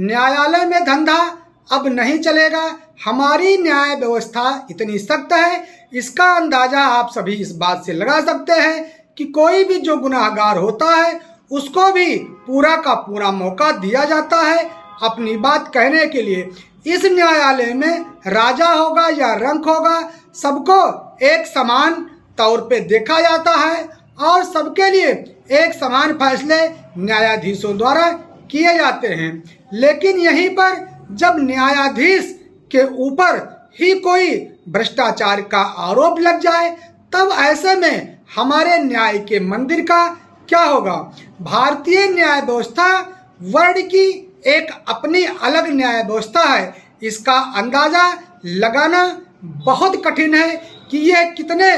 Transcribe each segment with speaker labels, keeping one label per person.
Speaker 1: न्यायालय में धंधा अब नहीं चलेगा। हमारी न्याय व्यवस्था इतनी सख्त है, इसका अंदाजा आप सभी इस बात से लगा सकते हैं कि कोई भी जो गुनाहगार होता है उसको भी पूरा का पूरा मौका दिया जाता है अपनी बात कहने के लिए। इस न्यायालय में राजा होगा या रंक होगा, सबको एक समान तौर पे देखा जाता है और सबके लिए एक समान फैसले न्यायाधीशों द्वारा किए जाते हैं। लेकिन यहीं पर जब न्यायाधीश के ऊपर ही कोई भ्रष्टाचार का आरोप लग जाए, तब ऐसे में हमारे न्याय के मंदिर का क्या होगा। भारतीय न्याय व्यवस्था वर्ल्ड की एक अपनी अलग न्याय व्यवस्था है। इसका अंदाजा लगाना बहुत कठिन है कि यह कितने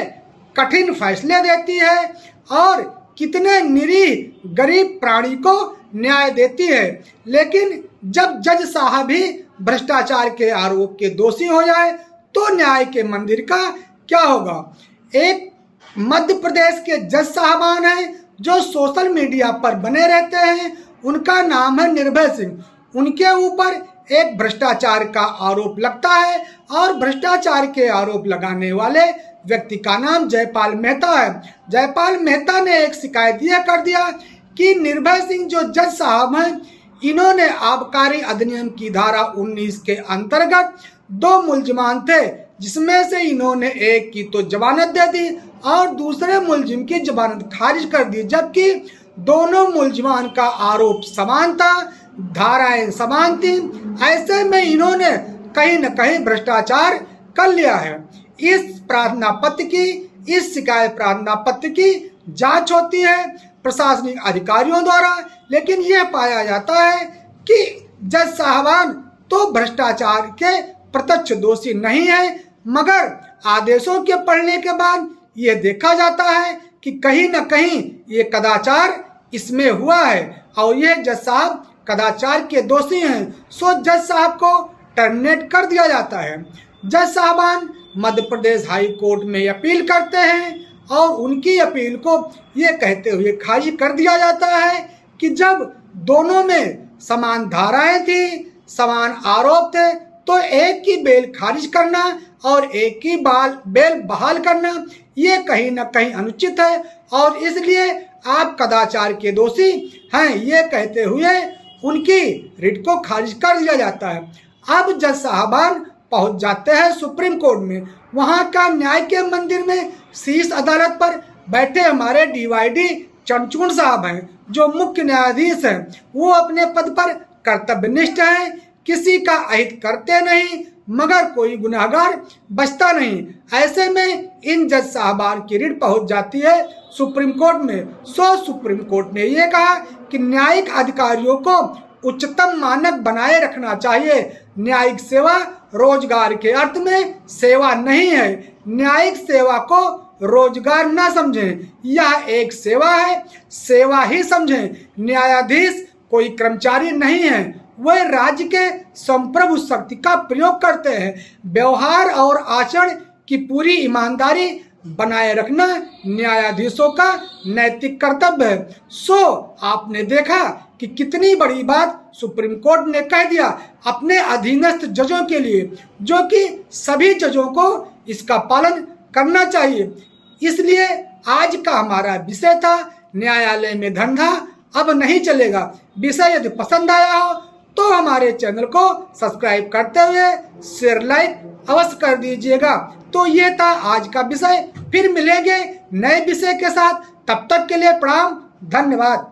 Speaker 1: कठिन फैसले देती है और कितने निरीह गरीब प्राणी को न्याय देती है। लेकिन जब जज साहब ही भ्रष्टाचार के आरोप के दोषी हो जाए तो न्याय के मंदिर का क्या होगा। एक मध्य प्रदेश के जज साहबान हैं जो सोशल मीडिया पर बने रहते हैं, उनका नाम है निर्भय सिंह। उनके ऊपर एक भ्रष्टाचार का आरोप लगता है और भ्रष्टाचार के आरोप लगाने वाले व्यक्ति का नाम जयपाल मेहता है। जयपाल मेहता ने एक शिकायत यह कर दिया कि निर्भय सिंह जो जज साहब हैं, इन्होंने आबकारी अधिनियम की धारा 19 के अंतर्गत 2 मुलजिमान थे, जिसमें से इन्होंने एक की तो जमानत दे दी और दूसरे मुलजिम की जमानत खारिज कर दी, जबकि दोनों मुलजिमान का आरोप समान था, धाराएं समान थी। ऐसे में इन्होंने कहीं न कहीं भ्रष्टाचार कर लिया है। इस प्रार्थना पत्र की, इस शिकायत प्रार्थना पत्र की जांच होती है प्रशासनिक अधिकारियों द्वारा, लेकिन यह पाया जाता है कि जज साहबान तो भ्रष्टाचार के प्रत्यक्ष दोषी नहीं है, मगर आदेशों के पढ़ने के बाद यह देखा जाता है कि कहीं न कहीं ये कदाचार इसमें हुआ है और ये जज साहब कदाचार के दोषी हैं। सो जज साहब को टर्मिनेट कर दिया जाता है। जज साहबान मध्य प्रदेश हाई कोर्ट में अपील करते हैं और उनकी अपील को ये कहते हुए खारिज कर दिया जाता है कि जब दोनों में समान धाराएं थी, समान आरोप थे, तो एक की बेल खारिज करना और एक की बेल बहाल करना ये कहीं न कहीं अनुचित है और इसलिए आप कदाचार के दोषी हैं, ये कहते हुए उनकी रिट को खारिज कर दिया जाता है। अब जज साहबान पहुंच जाते हैं सुप्रीम कोर्ट में। वहां का न्याय के मंदिर में शीर्ष अदालत पर बैठे हमारे डीवाईडी चंद्रचूड़ साहब हैं, जो मुख्य न्यायाधीश हैं। वो अपने पद पर कर्तव्यनिष्ठ हैं, किसी का अहित करते नहीं, मगर कोई गुनाहगार बचता नहीं। ऐसे में इन जज साहबान की रिट पहुंच जाती है सुप्रीम कोर्ट में। सो सुप्रीम कोर्ट ने यह कहा कि न्यायिक अधिकारियों को उच्चतम मानक बनाए रखना चाहिए। न्यायिक सेवा रोजगार के अर्थ में सेवा नहीं है। न्यायिक सेवा को रोजगार ना समझें, यह एक सेवा है, सेवा ही समझें। न्यायाधीश कोई कर्मचारी नहीं है, वह राज्य के संप्रभु शक्ति का प्रयोग करते हैं। व्यवहार और आचरण की पूरी ईमानदारी बनाए रखना न्यायाधीशों का नैतिक कर्तव्य है। सो आपने देखा कि कितनी बड़ी बात सुप्रीम कोर्ट ने कह दिया अपने अधीनस्थ जजों के लिए, जो कि सभी जजों को इसका पालन करना चाहिए। इसलिए आज का हमारा विषय था न्यायालय में धंधा अब नहीं चलेगा। विषय यदि पसंद आया हो तो हमारे चैनल को सब्सक्राइब करते हुए शेयर लाइक अवश्य कर दीजिएगा। तो ये था आज का विषय। फिर मिलेंगे नए विषय के साथ, तब तक के लिए प्रणाम, धन्यवाद।